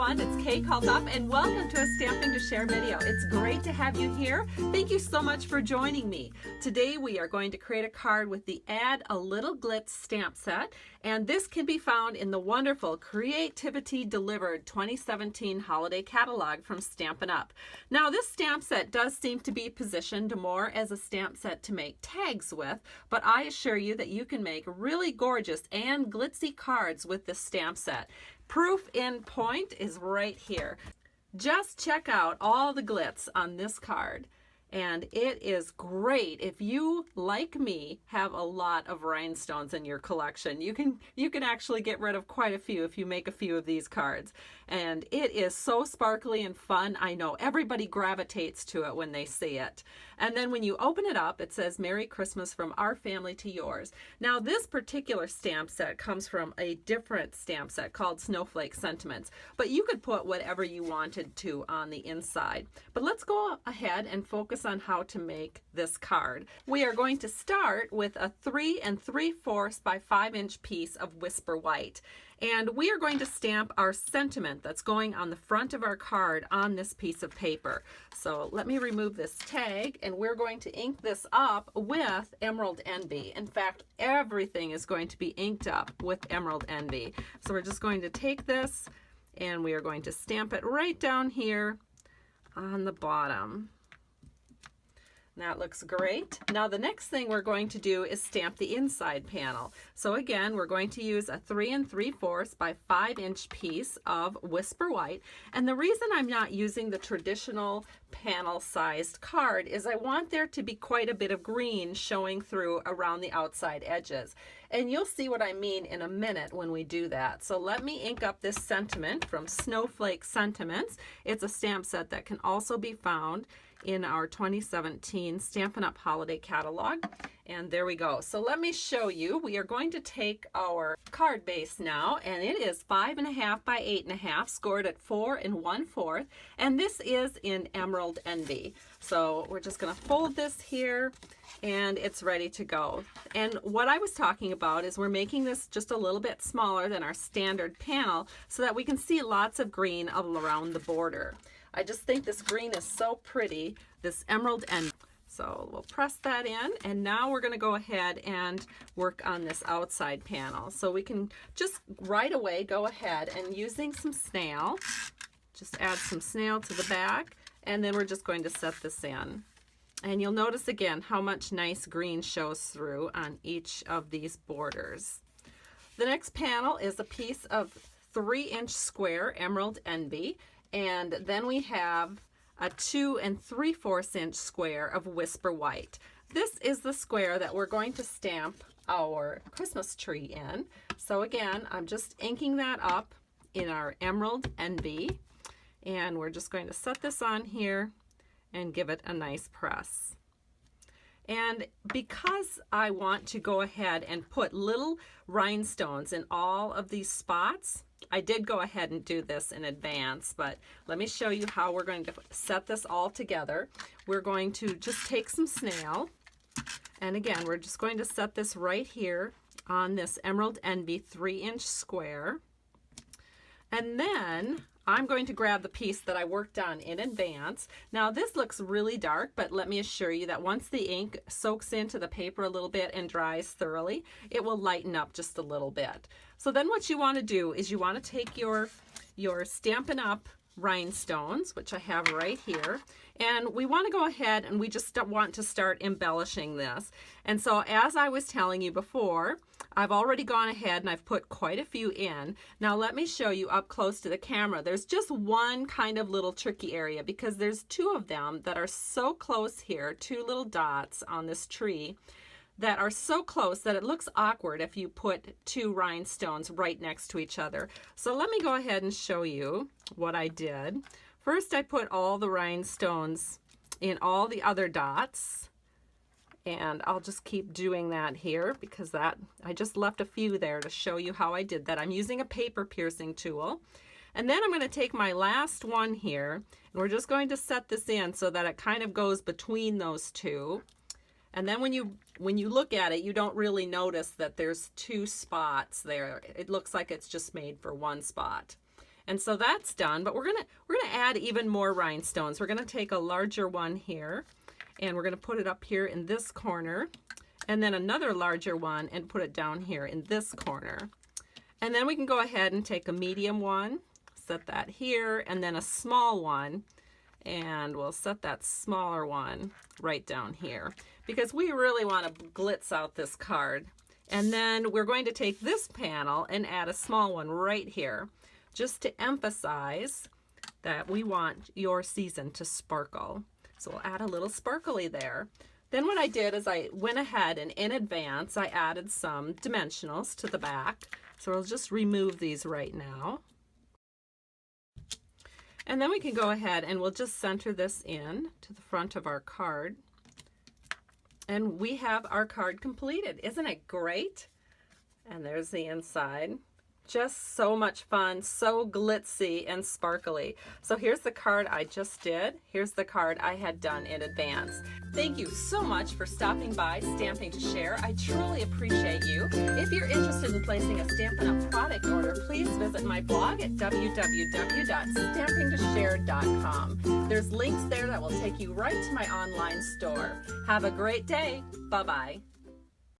everyone, it's Kay Kalthoff and welcome to a Stamping to Share video. It's great to have you here. Thank you so much for joining me. Today we are going to create a card with the Add a Little Glitz stamp set, and this can be found in the wonderful Creativity Delivered 2017 holiday catalog from Stampin Up. Now this stamp set does seem to be positioned more as a stamp set to make tags with, but I assure you that you can make really gorgeous and glitzy cards with this stamp set. Proof in point is right here. Just check out all the glitz on this card. And it is great if you, like me, have a lot of rhinestones in your collection. You can actually get rid of quite a few if you make a few of these cards. And it is so sparkly and fun. I know everybody gravitates to it when they see it. And then when you open it up, it says Merry Christmas from our family to yours. Now this particular stamp set comes from a different stamp set called Snowflake Sentiments, but you could put whatever you wanted to on the inside. But let's go ahead and focus on how to make this card. We are going to start with a 3 3/4 by 5 inch piece of Whisper White. And we are going to stamp our sentiment that's going on the front of our card on this piece of paper. So let me remove this tag, and we're going to ink this up with Emerald Envy. In fact, everything is going to be inked up with Emerald Envy. So we're just going to take this and we are going to stamp it right down here on the bottom. That looks great. Now the next thing we're going to do is stamp the inside panel. So again, we're going to use a 3 3/4 by 5 inch piece of Whisper White. And the reason I'm not using the traditional panel sized card is I want there to be quite a bit of green showing through around the outside edges. And you'll see what I mean in a minute when we do that. So let me ink up this sentiment from Snowflake Sentiments. It's a stamp set that can also be found in our 2017 Stampin' Up! Holiday Catalog. And there we go. So let me show you. We are going to take our card base now, and it is 5.5 by 8.5, scored at 4 1/4, and this is in Emerald Envy. So we're just going to fold this here, and it's ready to go. And what I was talking about is we're making this just a little bit smaller than our standard panel so that we can see lots of green all around the border. I just think this green is so pretty, this Emerald Envy. So we'll press that in, and now we're going to go ahead and work on this outside panel. So we can just right away go ahead and using some snail, just add some snail to the back, and then we're just going to set this in. And you'll notice again how much nice green shows through on each of these borders. The next panel is a piece of 3 inch square Emerald Envy, and then we have a 2 3/4 inch square of Whisper White. This is the square that we're going to stamp our Christmas tree in. So again, I'm just inking that up in our Emerald Envy, and we're just going to set this on here and give it a nice press. And because I want to go ahead and put little rhinestones in all of these spots, I did go ahead and do this in advance, but let me show you how we're going to set this all together. We're going to just take some snail, and again, we're just going to set this right here on this Emerald Envy 3 inch square. And then I'm going to grab the piece that I worked on in advance. Now this looks really dark, but let me assure you that once the ink soaks into the paper a little bit and dries thoroughly, it will lighten up just a little bit. So then what you want to do is you want to take your Stampin' Up! Rhinestones, which I have right here, and we want to go ahead and we just want to start embellishing this. And so as I was telling you before, I've already gone ahead and I've put quite a few in. Now let me show you up close to the camera. There's just one kind of little tricky area because there's 2 of them that are so close here, 2 little dots on this tree that are so close that it looks awkward if you put 2 rhinestones right next to each other. So let me go ahead and show you what I did. First I put all the rhinestones in all the other dots, and I'll just keep doing that here because that I just left a few there to show you how I did that. I'm using a paper piercing tool. And then I'm going to take my last one here, and we're just going to set this in so that it kind of goes between those 2. And then when you look at it, you don't really notice that there's 2 spots there. It looks like it's just made for 1 spot. And so that's done, but we're gonna add even more rhinestones. We're gonna take a larger one here, and we're gonna put it up here in this corner, and then another larger one and put it down here in this corner. And then we can go ahead and take a medium one, set that here, and then a small one, and we'll set that smaller one right down here because we really want to glitz out this card. And then we're going to take this panel and add a small one right here, just to emphasize that we want your season to sparkle. So we'll add a little sparkly there. Then what I did is I went ahead and in advance I added some dimensionals to the back. So we'll just remove these right now. And then we can go ahead and we'll just center this in to the front of our card. And we have our card completed. Isn't it great? And there's the inside. Just so much fun, so glitzy and sparkly. So here's the card I just did. Here's the card I had done in advance. Thank you so much for stopping by Stamping to Share. I truly appreciate you. If you're interested in placing a Stampin' Up! Product order, please visit my blog at www.stampingtoshare.com. There's links there that will take you right to my online store. Have a great day. Bye-bye.